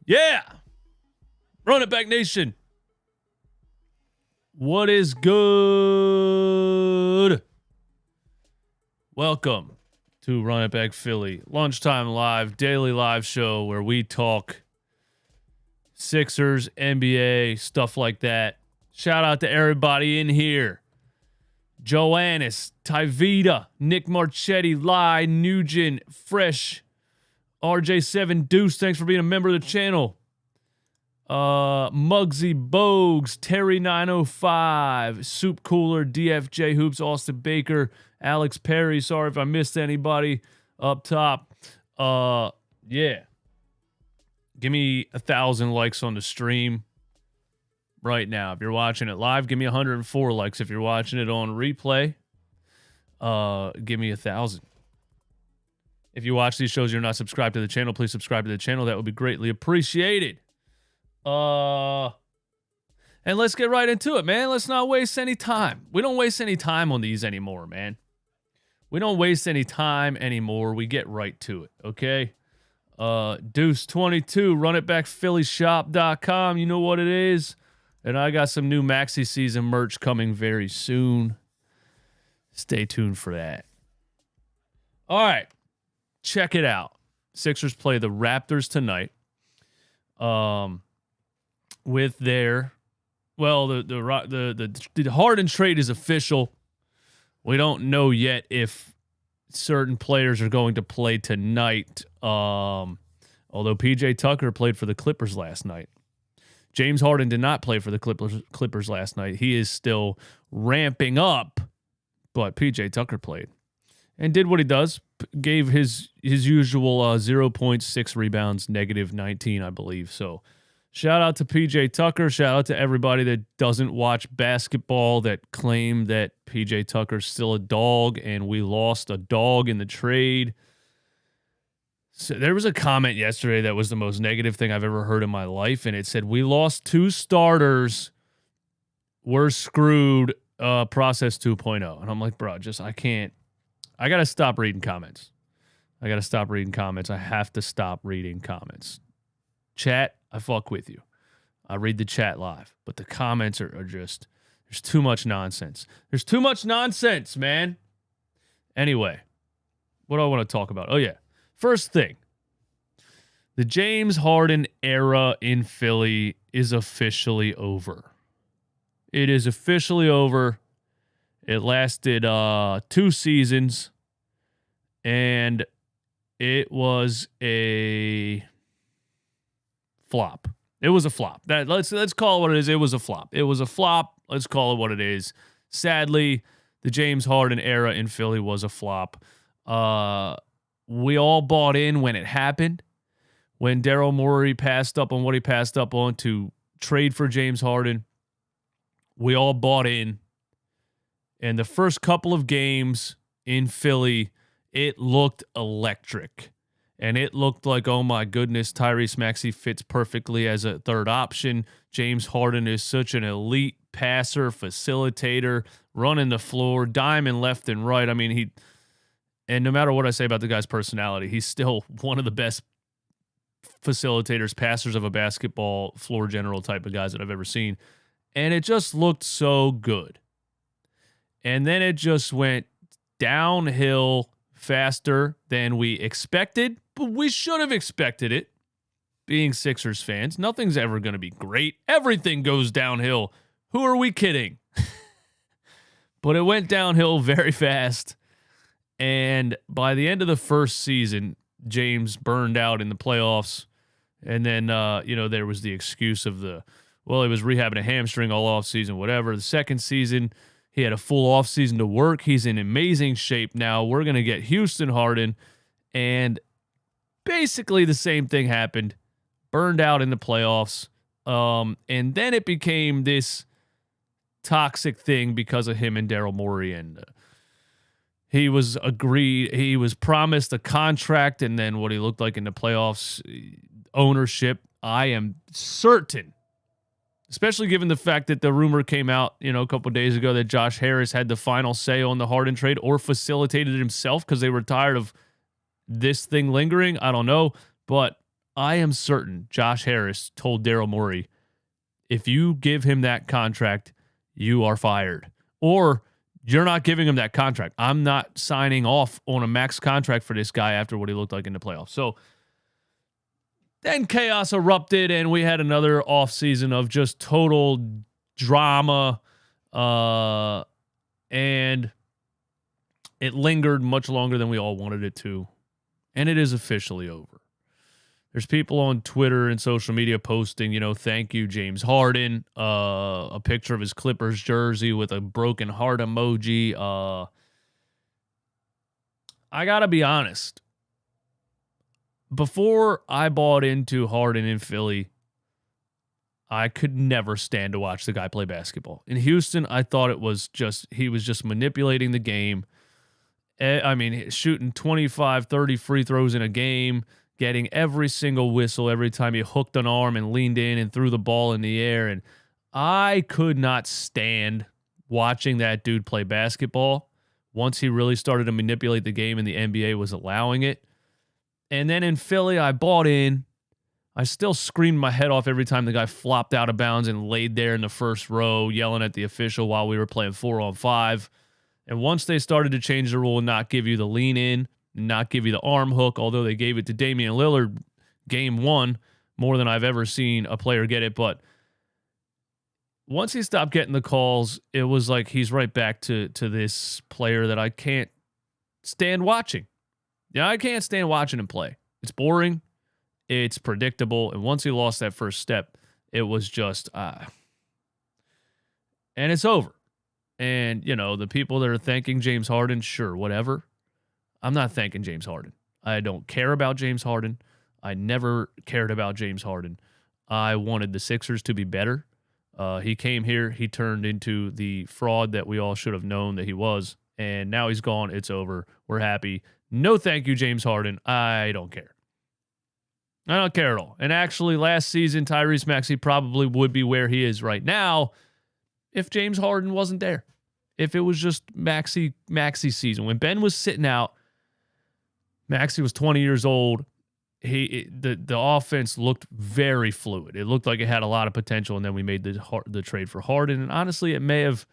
Yeah. Run it back, nation. What is good? Welcome to Run It Back Philly, lunchtime live, daily live show where we talk Sixers, NBA, stuff like that. Shout out to everybody in here. Joannis, Tyvita, Nick Marchetti, Lai, Nugent, Fresh, RJ7 Deuce, thanks for being a member of the channel. Muggsy Bogues, Terry 905, Soup Cooler, DFJ Hoops, Austin Baker, Alex Perry. Sorry if I missed anybody up top. Yeah. Give me 1,000 likes on the stream right now. If you're watching it live, give me 104 likes. If you're watching it on replay, give me 1,000. If you watch these shows, you're not subscribed to the channel, please subscribe to the channel. That would be greatly appreciated. And let's get right into it, man. Let's not waste any time. We don't waste any time on these anymore, man. We don't waste any time anymore. We get right to it, okay? Deuce22, runitbackphillyshop.com. You know what it is. And I got some new maxi season merch coming very soon. Stay tuned for that. All right. Check it out. Sixers play the Raptors tonight. With their, well, the Harden trade is official. We don't know yet if certain players are going to play tonight. Although PJ Tucker played for the Clippers last night. James Harden did not play for the Clippers last night. He is still ramping up, but PJ Tucker played and did what he does. Gave his usual 0.6 rebounds, negative 19, I believe. So shout out to PJ Tucker. Shout out to everybody that doesn't watch basketball that claim that PJ Tucker's still a dog and we lost a dog in the trade. So there was a comment yesterday that was the most negative thing I've ever heard in my life, and it said, we lost 2 starters. We're screwed. Process 2.0. And I'm like, bro, I got to stop reading comments. I have to stop reading comments. Chat, I fuck with you. I read the chat live, but the comments are just, there's too much nonsense. There's too much nonsense, man. Anyway, what do I want to talk about? Oh, yeah. First thing, the James Harden era in Philly is officially over. It is officially over. It lasted 2 seasons, and it was a flop. It was a flop. Let's call it what it is. It was a flop. It was a flop. Let's call it what it is. Sadly, the James Harden era in Philly was a flop. We all bought in when it happened. When Daryl Morey passed up on what he passed up on to trade for James Harden, we all bought in. And the first couple of games in Philly, it looked electric. And it looked like, oh my goodness, Tyrese Maxey fits perfectly as a third option. James Harden is such an elite passer, facilitator, running the floor, diming left and right. I mean, and no matter what I say about the guy's personality, he's still one of the best facilitators, passers of a basketball, floor general type of guys that I've ever seen. And it just looked so good. And then it just went downhill faster than we expected, but we should have expected it. Being Sixers fans, nothing's ever going to be great. Everything goes downhill. Who are we kidding? But it went downhill very fast. And by the end of the first season, James burned out in the playoffs. And then, there was the excuse of he was rehabbing a hamstring all offseason, whatever. The second season, he had a full offseason to work. He's in amazing shape now. We're going to get Houston Harden. And basically the same thing happened. Burned out in the playoffs. And then it became this toxic thing because of him and Daryl Morey. And he was promised a contract, and then what he looked like in the playoffs, ownership, I am certain especially given the fact that the rumor came out, a couple of days ago that Josh Harris had the final say on the Harden trade or facilitated it himself because they were tired of this thing lingering. I don't know, but I am certain Josh Harris told Daryl Morey, if you give him that contract, you are fired. Or you're not giving him that contract. I'm not signing off on a max contract for this guy after what he looked like in the playoffs. So then chaos erupted, and we had another offseason of just total drama, and it lingered much longer than we all wanted it to, and it is officially over. There's people on Twitter and social media posting, thank you, James Harden, a picture of his Clippers jersey with a broken heart emoji. I got to be honest. Before I bought into Harden in Philly, I could never stand to watch the guy play basketball. In Houston, I thought he was just manipulating the game. I mean, shooting 25, 30 free throws in a game, getting every single whistle every time he hooked an arm and leaned in and threw the ball in the air. And I could not stand watching that dude play basketball once he really started to manipulate the game and the NBA was allowing it. And then in Philly, I bought in. I still screamed my head off every time the guy flopped out of bounds and laid there in the first row yelling at the official while we were playing 4-on-5. And once they started to change the rule and not give you the lean in, not give you the arm hook, although they gave it to Damian Lillard game 1 more than I've ever seen a player get it. But once he stopped getting the calls, it was like he's right back to this player that I can't stand watching. Yeah, I can't stand watching him play. It's boring. It's predictable. And once he lost that first step, it was just, and it's over. And, the people that are thanking James Harden, sure, whatever. I'm not thanking James Harden. I don't care about James Harden. I never cared about James Harden. I wanted the Sixers to be better. He came here. He turned into the fraud that we all should have known that he was. And now he's gone. It's over. We're happy. No thank you, James Harden. I don't care. I don't care at all. And actually, last season, Tyrese Maxey probably would be where he is right now if James Harden wasn't there. If it was just Maxey season. When Ben was sitting out, Maxey was 20 years old. The offense looked very fluid. It looked like it had a lot of potential, and then we made the trade for Harden. And honestly, it may have,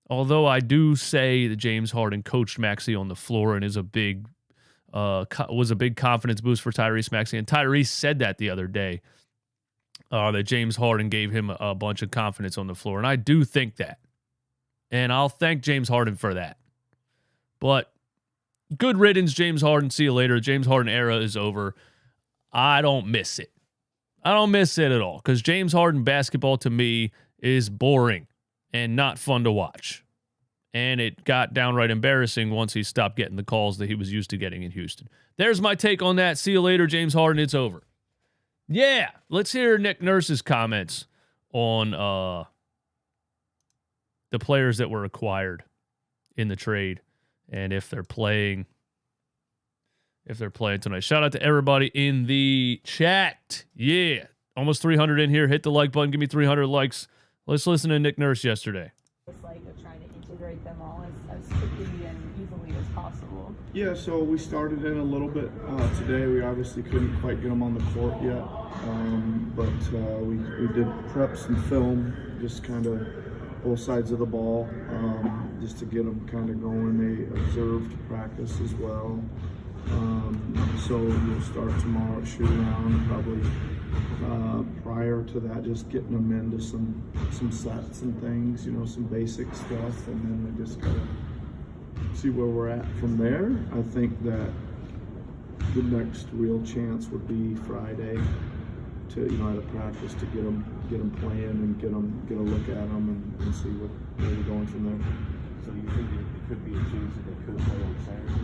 although I do say that James Harden coached Maxey on the floor and is was a big confidence boost for Tyrese Maxey. And Tyrese said that the other day, that James Harden gave him a bunch of confidence on the floor. And I do think that. And I'll thank James Harden for that. But good riddance, James Harden. See you later. James Harden era is over. I don't miss it. I don't miss it at all because James Harden basketball to me is boring and not fun to watch. And it got downright embarrassing once he stopped getting the calls that he was used to getting in Houston. There's my take on that. See you later, James Harden. It's over. Yeah, let's hear Nick Nurse's comments on the players that were acquired in the trade and if they're playing tonight. Shout out to everybody in the chat. Yeah, almost 300 in here. Hit the like button. Give me 300 likes. Let's listen to Nick Nurse yesterday. It's like trying to integrate them all as quickly and easily as possible. Yeah, so we started in a little bit today. We obviously couldn't quite get them on the court yet, but we did preps and film, just kind of both sides of the ball, just to get them kind of going. They observed practice as well. So we'll start tomorrow at shoot around, probably prior to that, just getting them into some sets and things, some basic stuff, and then we just gotta see where we're at from there. I think that the next real chance would be Friday to, at a practice to get them playing and get a look at them and see where we're going from there. So you think it could be a chance that they could play on Saturday?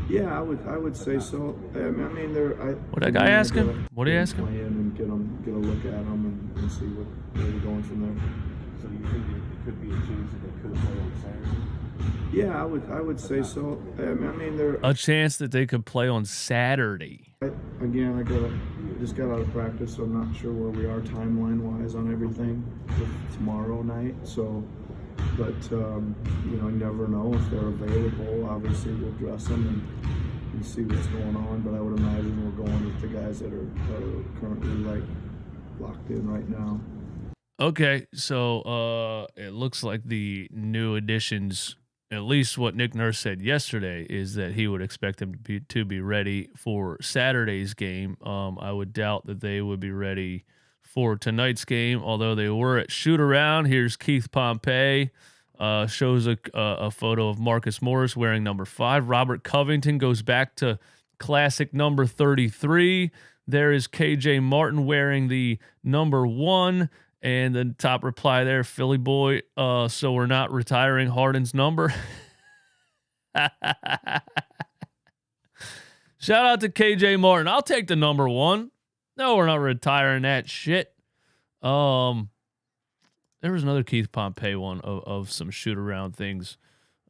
Yeah, I would say so. I mean, What that guy ask him? What did he ask him? And get a look at them and see where we're going from there. So you think it could be a chance that they could play on Saturday? Yeah, I would say so. I mean, a chance that they could play on Saturday. Again, I gotta just got out of practice, so I'm not sure where we are timeline-wise on everything with tomorrow night. So, but you know, you never know if they're available. Obviously, we'll dress them and see what's going on. But I would imagine we're going with the guys that are currently like locked in right now. Okay, so it looks like the new additions, at least what Nick Nurse said yesterday, is that he would expect them to be ready for Saturday's game. I would doubt that they would be ready for tonight's game, although they were at shoot around. Here's Keith Pompey, shows a photo of Marcus Morris wearing number 5. Robert Covington goes back to classic number 33. There is KJ Martin wearing the number 1. And the top reply there, Philly boy, so we're not retiring Harden's number. Shout out to KJ Martin. I'll take the number 1. No, we're not retiring that shit. There was another Keith Pompey one of some shoot-around things.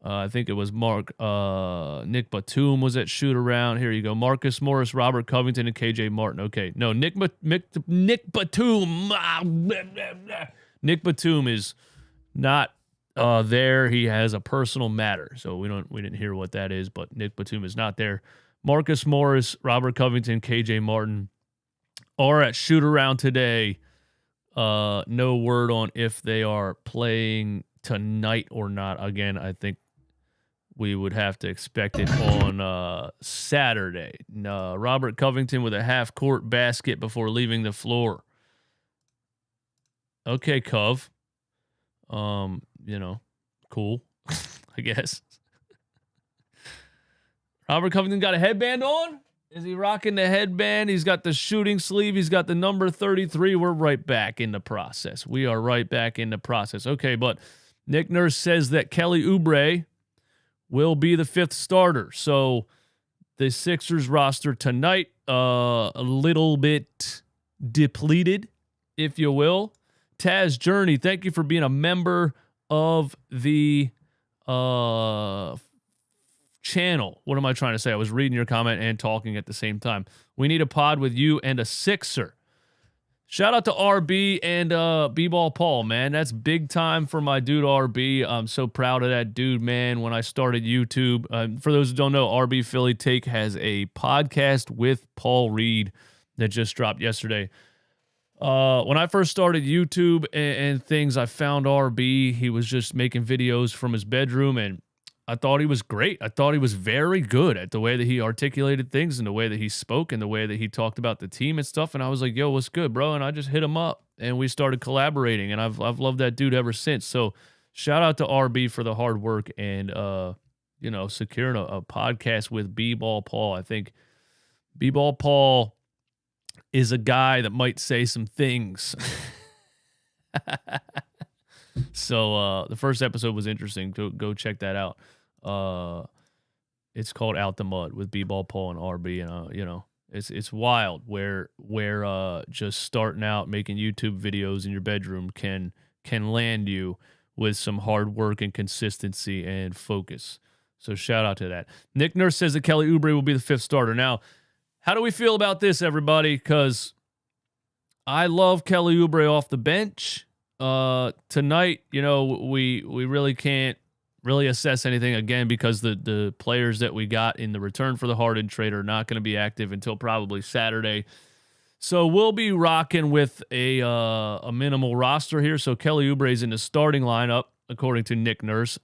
I think it was Nick Batum was at shoot-around. Here you go. Marcus Morris, Robert Covington, and KJ Martin. Okay. No, Nick Batum. Nick Batum is not there. He has a personal matter. So we didn't hear what that is, but Nick Batum is not there. Marcus Morris, Robert Covington, KJ Martin are at shoot-around today. No word on if they are playing tonight or not. Again, I think we would have to expect it on Saturday. Robert Covington with a half-court basket before leaving the floor. Okay, Cov. You know, cool, I guess. Robert Covington got a headband on? Is he rocking the headband? He's got the shooting sleeve. He's got the number 33. We're right back in the process. We are right back in the process. Okay, but Nick Nurse says that Kelly Oubre will be the 5th starter. So the Sixers roster tonight, a little bit depleted, if you will. Taz Journey, thank you for being a member of the channel. What am I trying to say? I was reading your comment and talking at the same time. We need a pod with you and a Sixer. Shout out to RB and B-Ball Paul, man. That's big time for my dude RB. I'm so proud of that dude, man. When I started YouTube, for those who don't know, RB Philly Take has a podcast with Paul Reed that just dropped yesterday. When I first started YouTube and things, I found RB. He was just making videos from his bedroom, and I thought he was great. I thought he was very good at the way that he articulated things and the way that he spoke and the way that he talked about the team and stuff. And I was like, yo, what's good, bro? And I just hit him up and we started collaborating, and I've loved that dude ever since. So shout out to RB for the hard work and, you know, securing a podcast with B-Ball Paul. I think B-Ball Paul is a guy that might say some things. So the first episode was interesting. Go check that out. It's called Out the Mud with B-Ball Paul and RB, and you know, it's wild where just starting out making YouTube videos in your bedroom can land you with some hard work and consistency and focus. So shout out to that. Nick Nurse says that Kelly Oubre will be the 5th starter. Now, how do we feel about this, everybody? Because I love Kelly Oubre off the bench. Tonight, you know, we really can't really assess anything again because the players that we got in the return for the Harden trade are not going to be active until probably Saturday. So we'll be rocking with a minimal roster here. So Kelly Oubre is in the starting lineup, according to Nick Nurse.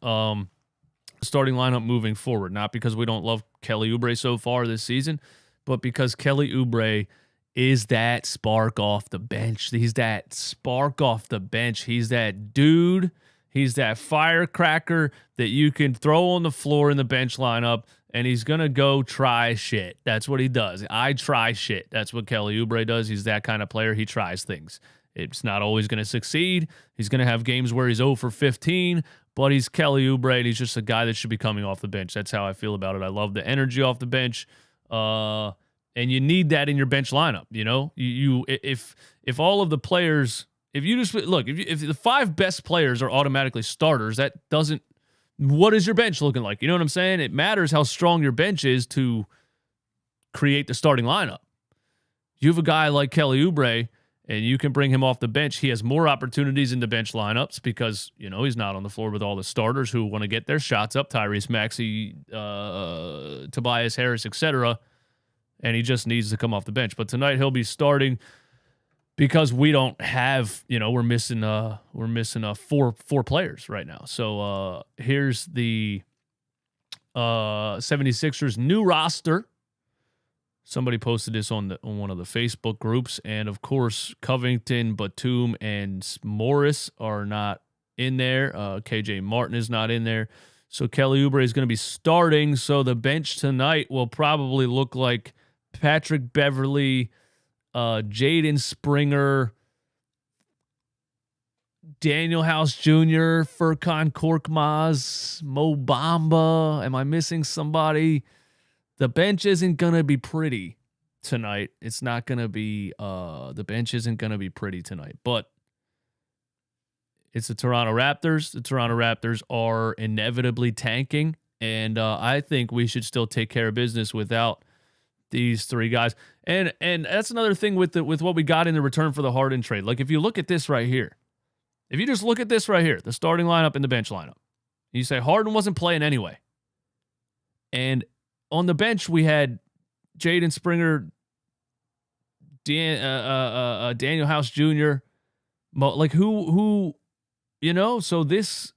Starting lineup moving forward, not because we don't love Kelly Oubre so far this season, but because Kelly Oubre is that spark off the bench. He's that spark off the bench. He's that dude. He's that firecracker that you can throw on the floor in the bench lineup, and he's going to go try shit. That's what he does. I try shit. That's what Kelly Oubre does. He's that kind of player. He tries things. It's not always going to succeed. He's going to have games where he's 0 for 15, but he's Kelly Oubre, and he's just a guy that should be coming off the bench. That's how I feel about it. I love the energy off the bench. And you need that in your bench lineup, you know? If all of the players, if you just look, if the 5 best players are automatically starters, that doesn't, what is your bench looking like? You know what I'm saying? It matters how strong your bench is to create the starting lineup. You have a guy like Kelly Oubre, and you can bring him off the bench. He has more opportunities in the bench lineups because, he's not on the floor with all the starters who want to get their shots up, Tyrese Maxey, Tobias Harris, etc., and he just needs to come off the bench. But tonight he'll be starting because we don't have, we're missing four players right now. So here's the 76ers new roster. Somebody posted this on one of the Facebook groups, and of course, Covington, Batum, and Morris are not in there. KJ Martin is not in there. So Kelly Oubre is going to be starting. So the bench tonight will probably look like Patrick Beverley, Jaden Springer, Daniel House Jr., Furkan Korkmaz, Mo Bamba. Am I missing somebody? The bench isn't going to be pretty tonight. It's not going to be, the bench isn't going to be pretty tonight. But it's the Toronto Raptors. The Toronto Raptors are inevitably tanking. And I think we should still take care of business without these three guys. And that's another thing with what we got in the return for the Harden trade. Like, if you look at this right here, if you just look at this right here, the starting lineup and the bench lineup, you say Harden wasn't playing anyway. And on the bench, we had Jaden Springer, Daniel House Jr., like who, so this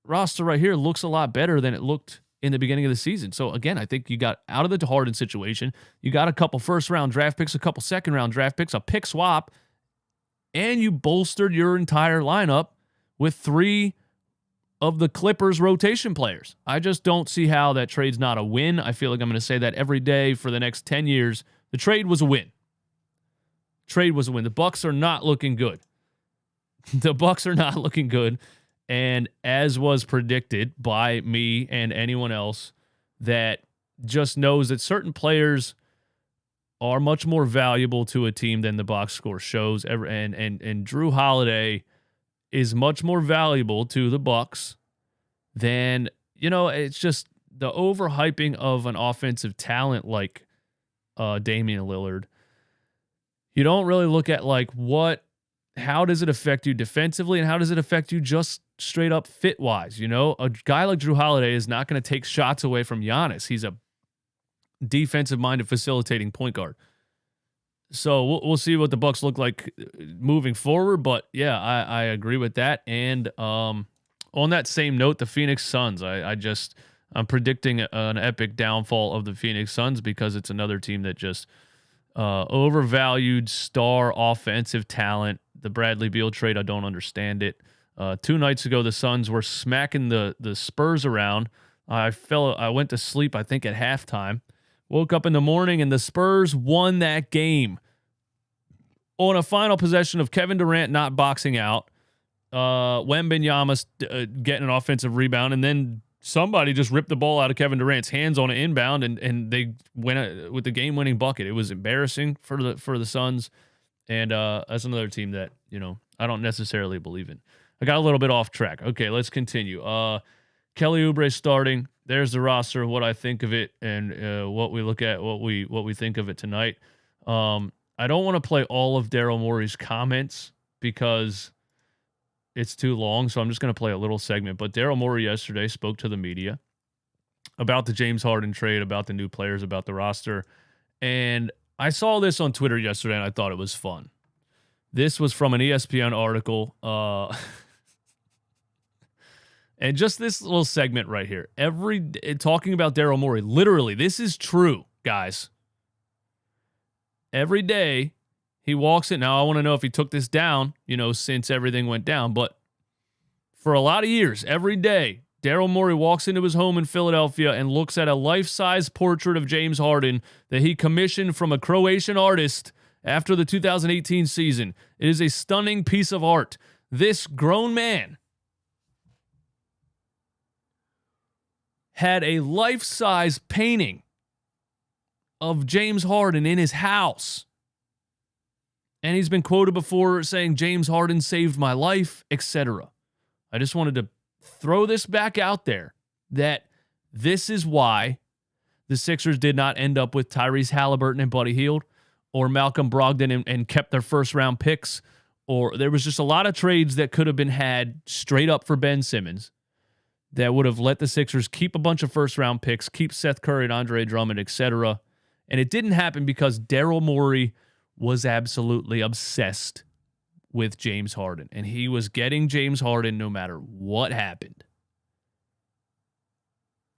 roster right here looks a lot better than it looked in the beginning of the season. So again, I think you got out of the Harden situation. You got a couple first-round draft picks, a couple second-round draft picks, a pick swap, and you bolstered your entire lineup with three of the Clippers rotation players. I just don't see how that trade's not a win. I feel like I'm going to say that every day for the next 10 years. The trade was a win. Trade was a win. The Bucks are not looking good. The Bucks are not looking good. And as was predicted by me and anyone else that just knows that certain players are much more valuable to a team than the box score shows. And Drew Holiday is much more valuable to the Bucks than, it's just the overhyping of an offensive talent like Damian Lillard. You don't really look at how does it affect you defensively and how does it affect you just straight up fit wise? A guy like Drew Holiday is not going to take shots away from Giannis. He's a defensive minded facilitating point guard. So we'll see what the Bucks look like moving forward. But yeah, I agree with that. And on that same note, the Phoenix Suns, I'm predicting an epic downfall of the Phoenix Suns because it's another team that just overvalued star offensive talent. The Bradley Beal trade, I don't understand it. 2 nights ago, the Suns were smacking the Spurs around. I went to sleep, I think, at halftime. Woke up in the morning, and the Spurs won that game on a final possession of Kevin Durant not boxing out, Wembanyama getting an offensive rebound, and then somebody just ripped the ball out of Kevin Durant's hands on an inbound, and they went with the game-winning bucket. It was embarrassing for the Suns, and that's another team that I don't necessarily believe in. I got a little bit off track. Okay, let's continue. Kelly Oubre starting. There's the roster, what I think of it, and what we look at, what we think of it tonight. I don't want to play all of Daryl Morey's comments because it's too long, so I'm just going to play a little segment. But Daryl Morey yesterday spoke to the media about the James Harden trade, about the new players, about the roster. And I saw this on Twitter yesterday, and I thought it was fun. This was from an ESPN article. And just this little segment right here. Talking about Daryl Morey. Literally, this is true, guys. Every day, he walks in. Now, I want to know if he took this down, since everything went down. But for a lot of years, every day, Daryl Morey walks into his home in Philadelphia and looks at a life-size portrait of James Harden that he commissioned from a Croatian artist after the 2018 season. It is a stunning piece of art. This grown man had a life-size painting of James Harden in his house. And he's been quoted before saying, James Harden saved my life, etc. I just wanted to throw this back out there that this is why the Sixers did not end up with Tyrese Halliburton and Buddy Hield, or Malcolm Brogdon and kept their first-round picks, or there was just a lot of trades that could have been had straight up for Ben Simmons that would have let the Sixers keep a bunch of first-round picks, keep Seth Curry and Andre Drummond, etc. And it didn't happen because Daryl Morey was absolutely obsessed with James Harden, and he was getting James Harden no matter what happened.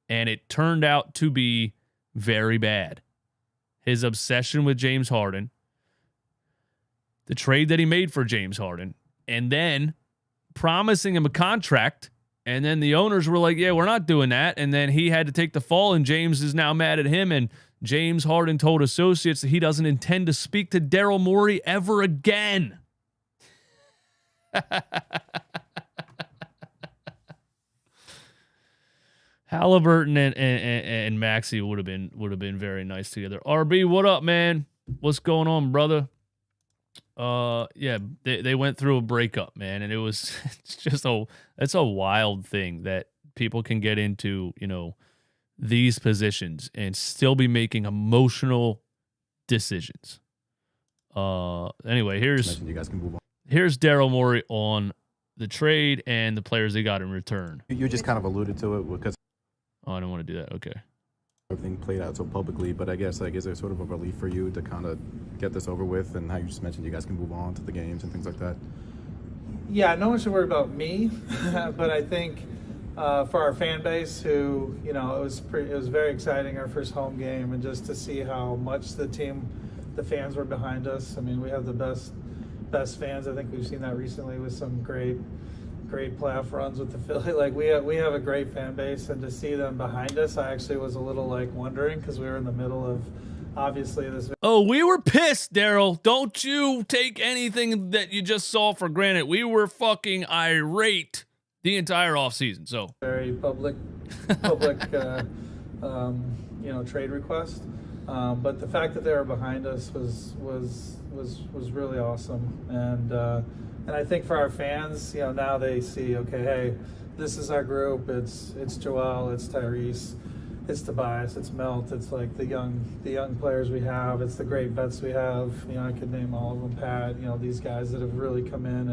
And it turned out to be very bad. His obsession with James Harden, the trade that he made for James Harden, and then promising him a contract, and then the owners were like, yeah, we're not doing that, and then he had to take the fall, and James is now mad at him, and James Harden told associates that he doesn't intend to speak to Daryl Morey ever again. Halliburton and Maxey would have been very nice together. RB, what up, man? What's going on, brother? Yeah, they went through a breakup, man, and it's just it's a wild thing that people can get into, these positions and still be making emotional decisions. Anyway, here's Daryl Morey on the trade and the players they got in return. You just kind of alluded to it because I don't want to do that. Okay. Everything played out so publicly, but I guess is there sort of a relief for you to kind of get this over with, and how you just mentioned you guys can move on to the games and things like that? Yeah, no one should worry about me, but I think for our fan base, who it was very exciting, our first home game, and just to see how much the fans were behind us. I mean, we have the best fans. I think we've seen that recently with some great playoff runs with the Philly. Like we have a great fan base, and to see them behind us, I actually was a little wondering, because we were in the middle of obviously this. Oh, we were pissed, Daryl. Don't you take anything that you just saw for granted. We were fucking irate the entire offseason. So very public trade request. But the fact that they were behind us was really awesome, and I think for our fans, now they see, okay, hey, this is our group. It's Joel, it's Tyrese, it's Tobias, it's Melt, it's like the young players we have, it's the great vets we have. I could name all of them, Pat. These guys that have really come in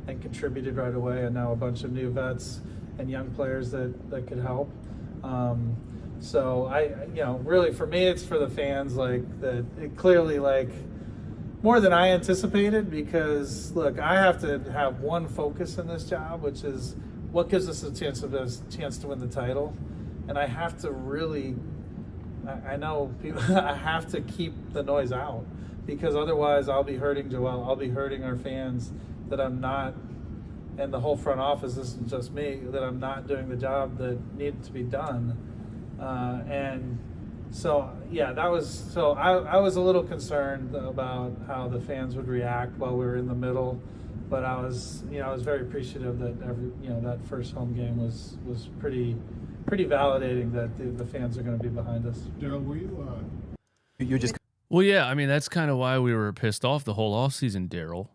and contributed right away, and now a bunch of new vets and young players that could help. So I really for me, it's for the fans, that it clearly more than I anticipated, because look, I have to have one focus in this job, which is what gives us a chance to win the title. And I have to really, I know people, I have to keep the noise out, because otherwise I'll be hurting Joel, I'll be hurting our fans, that I'm not, and the whole front office, this isn't just me, that I'm not doing the job that needed to be done. And so, yeah, I was a little concerned about how the fans would react while we were in the middle, but I was very appreciative that that first home game was pretty validating that the fans are going to be behind us. Daryl, were you just? Well, yeah, I mean, that's kind of why we were pissed off the whole offseason, Daryl.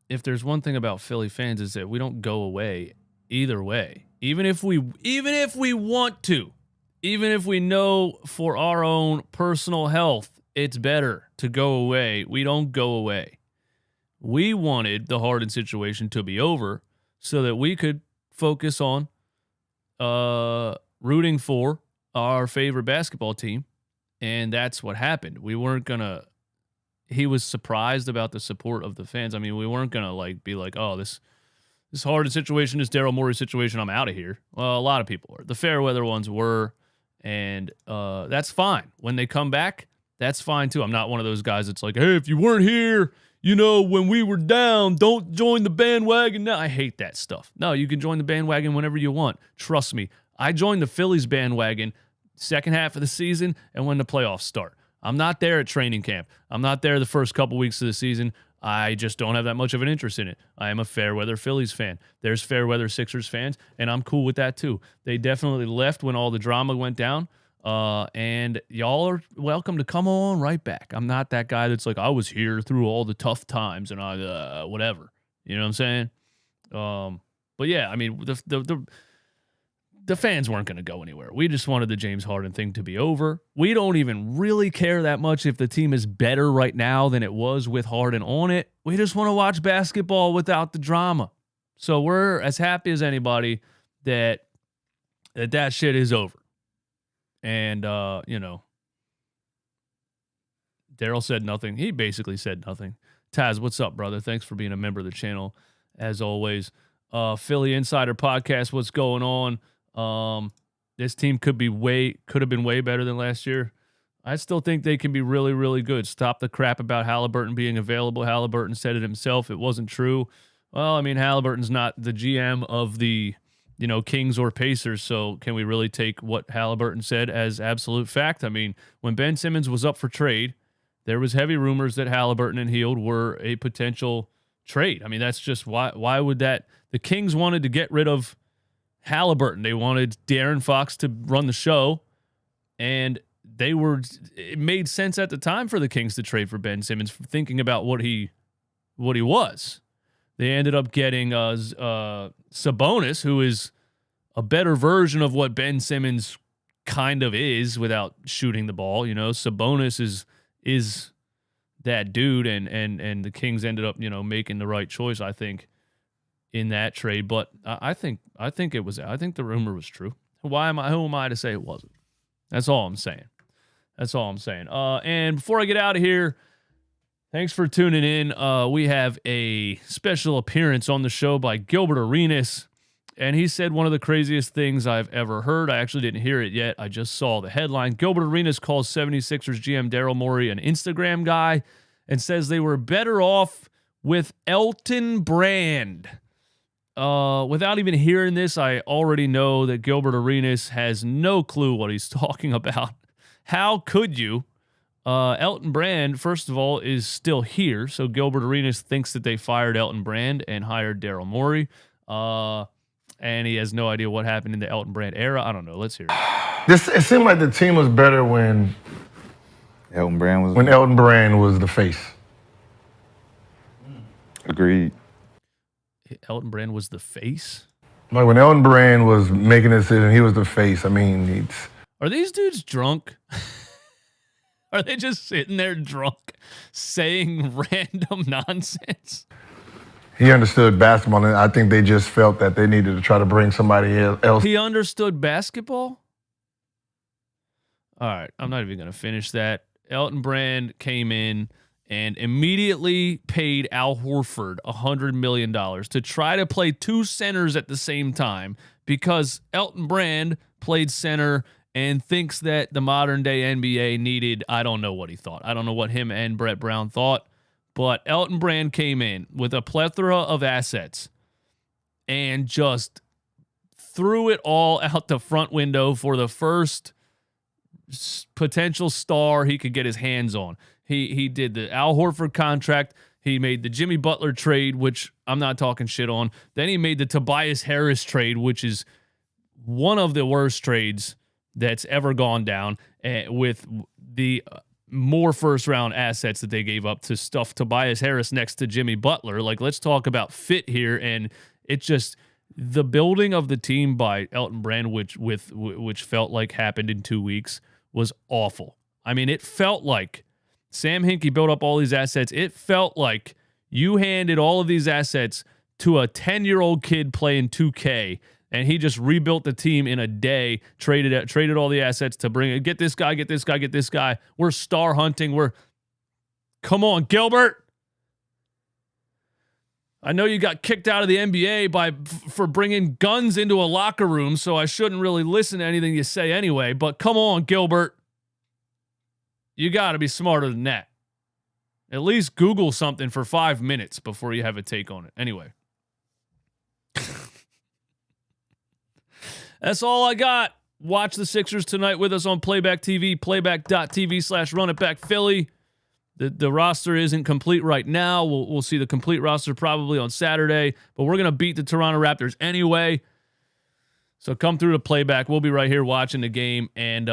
If there's one thing about Philly fans, is that we don't go away either way. Even if we want to, even if we know for our own personal health it's better to go away, we don't go away. We wanted the Harden situation to be over so that we could focus on rooting for our favorite basketball team, and that's what happened. We weren't gonna. He was surprised about the support of the fans. I mean, we weren't gonna be like, oh, this Harden situation, this Daryl Morey situation, I'm out of here. Well, a lot of people were. The fair weather ones were, and that's fine. When they come back, that's fine too. I'm not one of those guys that's like, hey, if you weren't here, when we were down, don't join the bandwagon. No, I hate that stuff. No, you can join the bandwagon whenever you want. Trust me. I joined the Phillies bandwagon second half of the season and when the playoffs start. I'm not there at training camp. I'm not there the first couple weeks of the season. I just don't have that much of an interest in it. I am a fair weather Phillies fan. There's fair weather Sixers fans, and I'm cool with that too. They definitely left when all the drama went down, and y'all are welcome to come on right back. I'm not that guy that's like, I was here through all the tough times and I whatever. You know what I'm saying? But yeah, I mean, the fans weren't going to go anywhere. We just wanted the James Harden thing to be over. We don't even really care that much if the team is better right now than it was with Harden on it. We just want to watch basketball without the drama. So we're as happy as anybody that shit is over. And, Daryl said nothing. He basically said nothing. Taz, what's up, brother? Thanks for being a member of the channel, as always. Philly Insider Podcast, what's going on? This team could have been way better than last year. I still think they can be really, really good. Stop the crap about Halliburton being available. Halliburton said it himself. It wasn't true. Well, I mean, Halliburton's not the GM of the, Kings or Pacers. So can we really take what Halliburton said as absolute fact? I mean, when Ben Simmons was up for trade, there was heavy rumors that Halliburton and Hield were a potential trade. I mean, that's just why would that? The Kings wanted to get rid of Halliburton. They wanted De'Aaron Fox to run the show, and it made sense at the time for the Kings to trade for Ben Simmons, thinking about what he was. They ended up getting Sabonis, who is a better version of what Ben Simmons kind of is without shooting the ball. Sabonis is that dude, and the Kings ended up making the right choice, I think, in that trade. But I think the rumor was true. Who am I to say it wasn't? That's all I'm saying. And before I get out of here, thanks for tuning in. We have a special appearance on the show by Gilbert Arenas, and he said one of the craziest things I've ever heard. I actually didn't hear it yet. I just saw the headline. Gilbert Arenas calls 76ers GM Daryl Morey an Instagram guy and says they were better off with Elton Brand. Without even hearing this, I already know that Gilbert Arenas has no clue what he's talking about. How could you? Elton Brand, first of all, is still here. So Gilbert Arenas thinks that they fired Elton Brand and hired Daryl Morey. And he has no idea what happened in the Elton Brand era. I don't know. Let's hear it. It seemed like the team was better when Elton Brand was the face. Agreed. Elton Brand was the face? Like when Elton Brand was making a decision, he was the face. I mean, are these dudes drunk? Are they just sitting there drunk saying random nonsense? He understood basketball, and I think they just felt that they needed to try to bring somebody else. He understood basketball? All right, I'm not even going to finish that. Elton Brand came in and immediately paid Al Horford $100 million to try to play two centers at the same time because Elton Brand played center and thinks that the modern day NBA needed, I don't know what he thought. I don't know what him and Brett Brown thought, but Elton Brand came in with a plethora of assets and just threw it all out the front window for the first potential star he could get his hands on. He did the Al Horford contract. He made the Jimmy Butler trade, which I'm not talking shit on. Then he made the Tobias Harris trade, which is one of the worst trades that's ever gone down, with the more first-round assets that they gave up to stuff Tobias Harris next to Jimmy Butler. Like, let's talk about fit here. And it just, the building of the team by Elton Brand, which felt like happened in 2 weeks, was awful. I mean, it felt like Sam Hinkie built up all these assets. It felt like you handed all of these assets to a 10-year-old kid playing 2K, and he just rebuilt the team in a day, traded all the assets to bring it. Get this guy, get this guy, get this guy. We're star hunting. Come on, Gilbert. I know you got kicked out of the NBA for bringing guns into a locker room, so I shouldn't really listen to anything you say anyway, but come on, Gilbert. You got to be smarter than that. At least Google something for 5 minutes before you have a take on it. Anyway. That's all I got. Watch the Sixers tonight with us on Playback TV, playback.tv/runitbackphilly. The roster isn't complete right now. We'll see the complete roster probably on Saturday, but we're going to beat the Toronto Raptors anyway. So come through to Playback. We'll be right here watching the game. And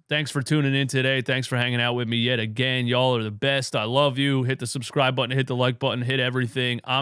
thanks for tuning in today. Thanks for hanging out with me yet again. Y'all are the best. I love you. Hit the subscribe button, hit the like button, hit everything.